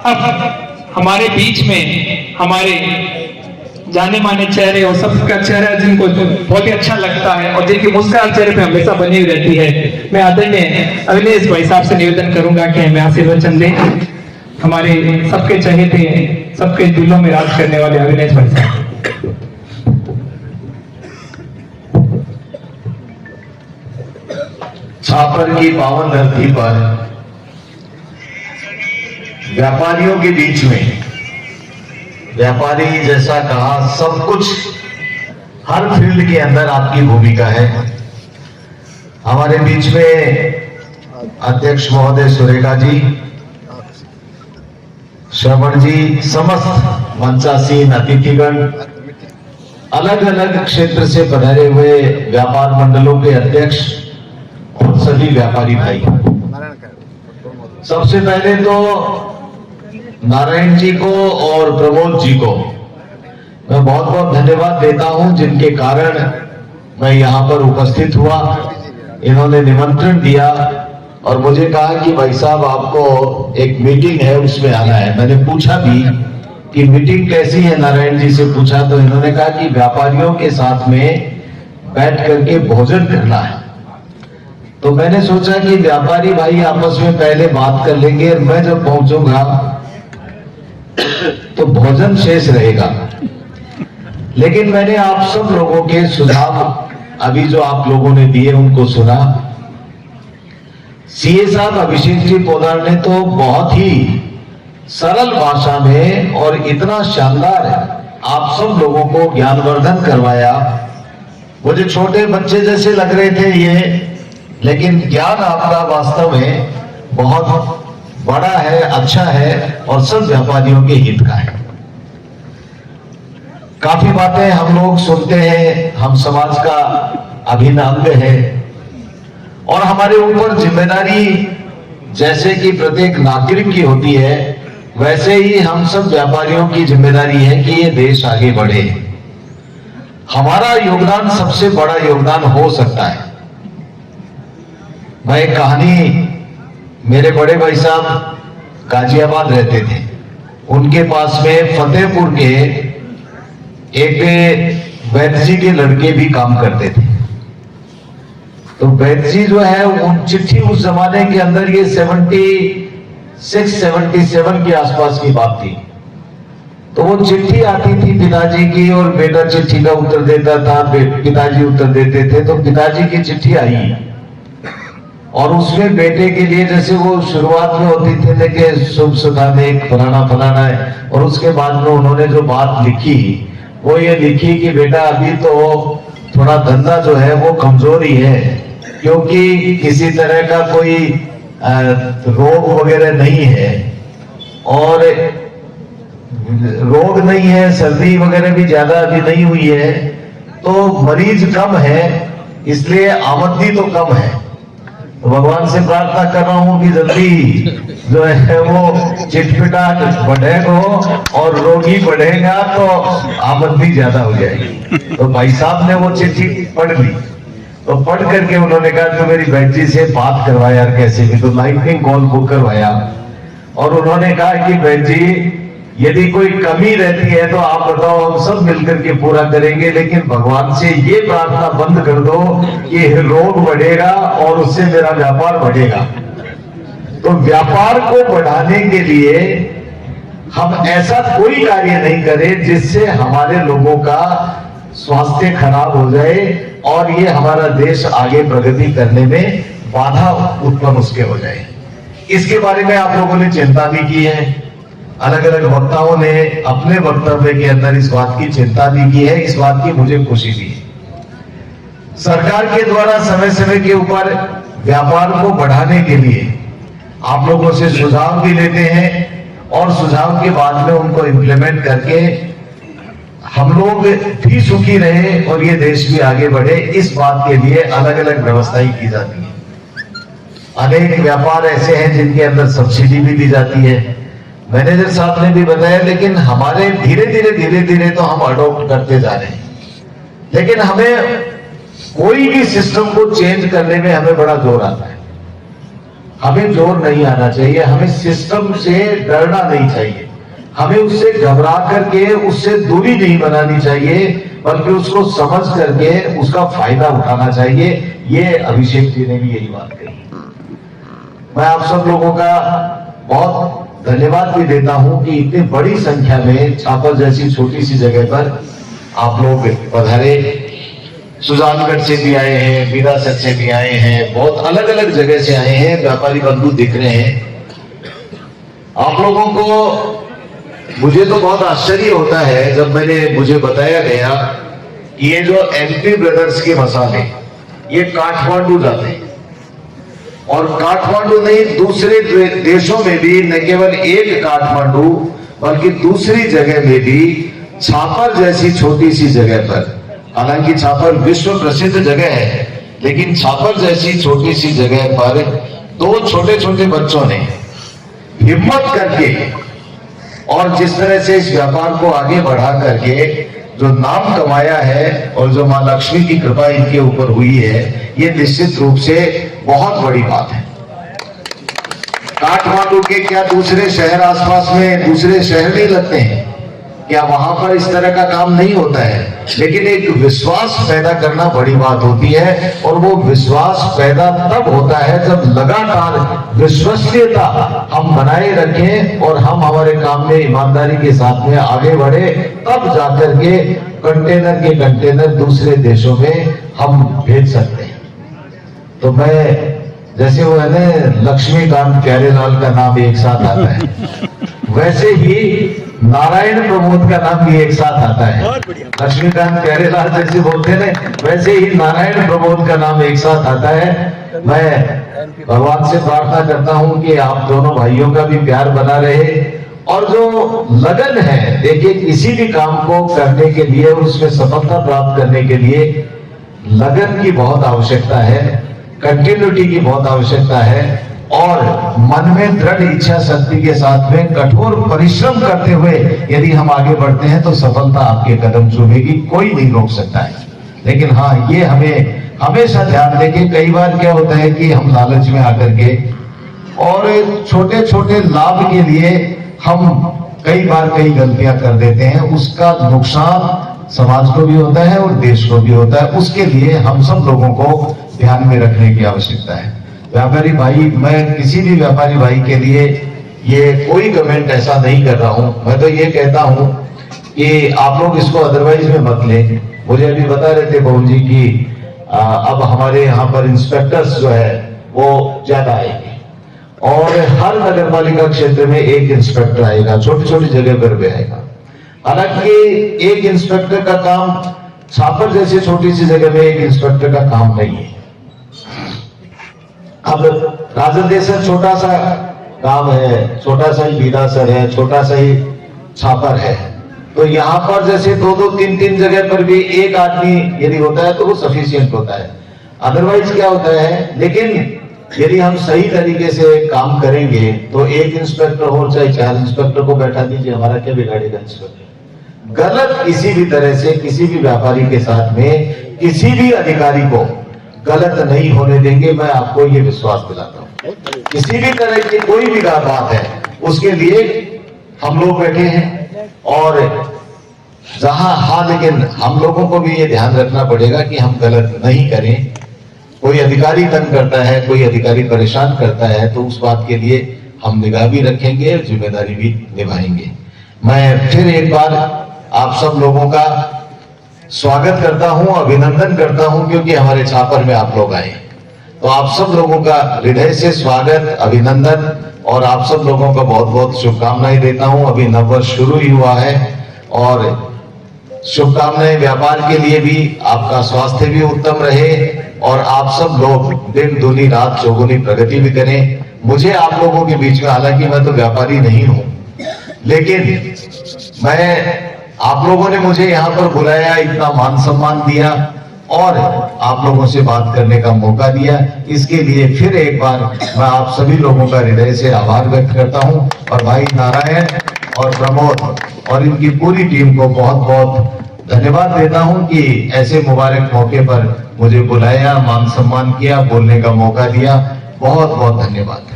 अब हमारे बीच में हमारे जाने माने चेहरे और सबका चेहरा जिनको बहुत ही अच्छा लगता है और जिनकी मुस्कान चेहरे पे हमेशा बनी हुई रहती है, मैं आदरणीय अविनेश भाई साहब से निवेदन करूंगा कि हमें आशीर्वचन दें। हमारे सबके चहेते, सबके दिलों में राज करने वाले अविनेश भाई साहब। छापर की पावन धरती पर व्यापारियों के बीच में, व्यापारी जैसा कहा, सब कुछ हर फील्ड के अंदर आपकी भूमिका है। हमारे बीच में अध्यक्ष महोदय सुरेखा जी, श्रवण जी, समस्त मंचासीन अतिथिगण, अलग अलग क्षेत्र से पधारे हुए व्यापार मंडलों के अध्यक्ष और सभी व्यापारी भाई, सबसे पहले तो नारायण जी को और प्रमोद जी को मैं बहुत बहुत धन्यवाद देता हूं, जिनके कारण मैं यहां पर उपस्थित हुआ। इन्होंने निमंत्रण दिया और मुझे कहा कि भाई साहब आपको एक मीटिंग है, उसमें आना है। मैंने पूछा भी कि मीटिंग कैसी है, नारायण जी से पूछा तो इन्होंने कहा कि व्यापारियों के साथ में बैठ करके भोजन करना है। तो मैंने सोचा कि व्यापारी भाई आपस में पहले बात कर लेंगे और मैं जब पहुंचूंगा तो भोजन शेष रहेगा। लेकिन मैंने आप सब लोगों के सुझाव अभी जो आप लोगों ने दिए उनको सुना। सीए साहब अभिषेक जी पोदार ने तो बहुत ही सरल भाषा में और इतना शानदार आप सब लोगों को ज्ञानवर्धन करवाया। मुझे छोटे बच्चे जैसे लग रहे थे ये, लेकिन ज्ञान आपका वास्तव में बहुत बड़ा है, अच्छा है और सब व्यापारियों के हित का है। काफी बातें हम लोग सुनते हैं, हम समाज का अभिन्न अंग है और हमारे ऊपर जिम्मेदारी जैसे कि प्रत्येक नागरिक की होती है, वैसे ही हम सब व्यापारियों की जिम्मेदारी है कि ये देश आगे बढ़े। हमारा योगदान सबसे बड़ा योगदान हो सकता है। मैं एक कहानी, मेरे बड़े भाई साहब गाजियाबाद रहते थे, उनके पास में फतेहपुर के एक वैद्य जी के लड़के भी काम करते थे। तो वैद्य जी जो है, उन चिट्ठी उस जमाने के अंदर, ये 76-77 के आसपास की बात थी, तो वो चिट्ठी आती थी पिताजी की और बेटा चिट्ठी का उत्तर देता था, पिताजी उत्तर देते थे। तो पिताजी की चिट्ठी आई और उसमें बेटे के लिए जैसे वो शुरुआत में होती थी लेकिन शुभ सुधा में फलाना फलाना है, और उसके बाद में उन्होंने जो बात लिखी वो ये लिखी कि बेटा अभी तो थोड़ा धंधा जो है वो कमजोरी है, क्योंकि किसी तरह का कोई रोग वगैरह नहीं है और रोग नहीं है, सर्दी वगैरह भी ज्यादा अभी नहीं हुई है, तो मरीज कम है, इसलिए आमदनी तो कम है। तो भगवान से प्रार्थना कर रहा हूं कि जल्दी जो है वो चिटपिटाट बढ़ेगा और रोगी बढ़ेगा तो आमदनी ज्यादा हो जाएगी। तो भाई साहब ने वो चिट्ठी पढ़ ली, तो पढ़ करके उन्होंने कहा तो मेरी बहन जी से बात करवा यार कैसे भी, तो लाइटनिंग कॉल बुक करवाया और उन्होंने कहा कि बहन जी यदि कोई कमी रहती है तो आप बताओ, हम सब मिलकर के पूरा करेंगे, लेकिन भगवान से ये प्रार्थना बंद कर दो कि रोग बढ़ेगा और उससे मेरा व्यापार बढ़ेगा। तो व्यापार को बढ़ाने के लिए हम ऐसा कोई कार्य नहीं करें जिससे हमारे लोगों का स्वास्थ्य खराब हो जाए और ये हमारा देश आगे प्रगति करने में बाधा उत्पन्न उसके हो जाए। इसके बारे में आप लोगों ने चिंता भी की है, अलग अलग वक्ताओं ने अपने वक्तव्य के अंदर इस बात की चिंता भी की है, इस बात की मुझे खुशी भी है। सरकार के द्वारा समय समय के ऊपर व्यापार को बढ़ाने के लिए आप लोगों से सुझाव भी लेते हैं और सुझाव के बाद में उनको इम्प्लीमेंट करके हम लोग भी सुखी रहे और ये देश भी आगे बढ़े, इस बात के लिए अलग अलग व्यवस्थाएं की जाती है। अनेक व्यापार ऐसे हैं जिनके अंदर सब्सिडी भी दी जाती है, मैनेजर साहब ने भी बताया, लेकिन हमारे धीरे धीरे तो हम अडॉप्ट करते जा रहे हैं। लेकिन हमें कोई भी सिस्टम को चेंज करने में हमें बड़ा जोर आता है। हमें जोर नहीं आना चाहिए, हमें सिस्टम से डरना नहीं चाहिए, हमें उससे घबरा करके उससे दूरी नहीं बनानी चाहिए, बल्कि उसको समझ करके उसका फायदा उठाना चाहिए। ये अभिषेक जी ने भी यही बात कही। मैं आप सब लोगों का बहुत धन्यवाद भी देता हूं कि इतनी बड़ी संख्या में छापर जैसी छोटी सी जगह पर आप लोग पधारे। सुजानगढ़ से भी आए हैं, मीरासर से भी आए हैं, बहुत अलग अलग जगह से आए हैं, व्यापारी बंधु दिख रहे हैं। आप लोगों को मुझे तो बहुत आश्चर्य होता है जब मुझे बताया गया कि ये जो एमपी ब्रदर्स के मसाले ये काठमांडू जाते हैं, और काठमांडू नहीं दूसरे देशों में भी, न केवल एक काठमांडू बल्कि दूसरी जगह में भी छापर जैसी छोटी सी जगह पर, हालांकि छापर विश्व प्रसिद्ध जगह है, लेकिन छापर जैसी छोटी सी जगह पर दो छोटे छोटे बच्चों ने हिम्मत करके और जिस तरह से इस व्यापार को आगे बढ़ा करके जो नाम कमाया है और जो मां लक्ष्मी की कृपा इनके ऊपर हुई है, ये निश्चित रूप से बहुत बड़ी बात है। काठमांडू के क्या दूसरे शहर आसपास में दूसरे शहर नहीं लगते हैं क्या? वहां पर इस तरह का काम नहीं होता है, लेकिन एक विश्वास पैदा करना बड़ी बात होती है, और वो विश्वास पैदा तब होता है जब लगातार विश्वसनीयता हम बनाए रखें और हम हमारे काम में ईमानदारी के साथ में आगे बढ़े, तब जाकर के कंटेनर दूसरे देशों में हम भेज सकते हैं। तो मैं जैसे वो है ना लक्ष्मीकांत प्यारेलाल का नाम एक साथ आता है, वैसे ही नारायण प्रमोद का नाम भी एक साथ आता है। लक्ष्मीकांत प्यारेलाल जैसे बोलते हैं, वैसे ही नारायण प्रमोद का नाम एक साथ आता है। मैं भगवान से प्रार्थना करता हूं कि आप दोनों भाइयों का भी प्यार बना रहे, और जो लगन है, देखिए किसी भी काम को करने के लिए और उसमें सफलता प्राप्त करने के लिए लगन की बहुत आवश्यकता है, कंटिन्यूटी की बहुत आवश्यकता है, और मन में दृढ़ इच्छा शक्ति के साथ में कठोर परिश्रम करते हुए यदि हम आगे बढ़ते हैं तो सफलता आपके कदम चूमेगी, कोई नहीं रोक सकता है। लेकिन हाँ, ये हमें हमेशा ध्यान देके, कई बार क्या होता है कि हम लालच में आकर के और छोटे छोटे लाभ के लिए हम कई बार कई गलतियां कर देते हैं, उसका नुकसान समाज को भी होता है और देश को भी होता है। उसके लिए हम सब लोगों को ध्यान में रखने की आवश्यकता है। व्यापारी भाई, मैं किसी भी व्यापारी भाई के लिए ये कोई कमेंट ऐसा नहीं कर रहा हूं। मैं तो ये कहता हूं कि आप लोग इसको अदरवाइज में मत लें। मुझे अभी बता रहे थे बहन जी की अब हमारे यहाँ पर इंस्पेक्टर्स जो है वो ज्यादा आएंगे, और हर नगर पालिका क्षेत्र में एक इंस्पेक्टर आएगा, छोटी छोटी जगह पर भी आएगा। हालांकि एक इंस्पेक्टर का काम छापर जैसी छोटी सी जगह में एक इंस्पेक्टर का काम नहीं है। अब राजदेसर छोटा सा गांव है, छोटा सा ही बीरासर है, छोटा सा ही छापर है, तो यहाँ पर जैसे दो दो तीन तीन जगह पर भी एक आदमी यदि होता है तो वो सफिशिएंट होता है। अदरवाइज क्या होता है, लेकिन यदि हम सही तरीके से काम करेंगे तो एक इंस्पेक्टर हो चाहे 4 इंस्पेक्टर को बैठा दीजिए, हमारा क्या बिगाड़ेगा इंस्पेक्टर। गलत किसी भी तरह से किसी भी व्यापारी के साथ में किसी भी अधिकारी को गलत नहीं होने देंगे, मैं आपको ये विश्वास दिलाता हूं। किसी भी तरह की कोई भी बात है उसके लिए हम लोग बैठे हैं, और लेकिन हम लोगों को भी ये ध्यान रखना पड़ेगा कि हम गलत नहीं करें। कोई अधिकारी तंग करता है, कोई अधिकारी परेशान करता है, तो उस बात के लिए हम निगाह भी रखेंगे, जिम्मेदारी भी निभाएंगे। मैं फिर एक बार आप सब लोगों का स्वागत करता हूं, अभिनंदन करता हूं, क्योंकि हमारे छापर में आप लोग आए। तो आप सब लोगों का हृदय से स्वागत, अभिनंदन, और आप सब लोगों को बहुत बहुत शुभकामनाएं देता हूं। अभी नववर्ष शुरू ही हुआ है, और शुभकामनाएं व्यापार के लिए भी, आपका स्वास्थ्य भी उत्तम रहे, और आप सब लोग दिन दूनी रात चौगुनी प्रगति भी करें। मुझे आप लोगों के बीच में, हालांकि मैं तो व्यापारी नहीं हूं, लेकिन मैं आप लोगों ने मुझे यहाँ पर बुलाया, इतना मान सम्मान दिया और आप लोगों से बात करने का मौका दिया, इसके लिए फिर एक बार मैं आप सभी लोगों का हृदय से आभार व्यक्त करता हूं, और भाई नारायण और प्रमोद और इनकी पूरी टीम को बहुत बहुत धन्यवाद देता हूं कि ऐसे मुबारक मौके पर मुझे बुलाया, मान सम्मान किया, बोलने का मौका दिया। बहुत बहुत धन्यवाद।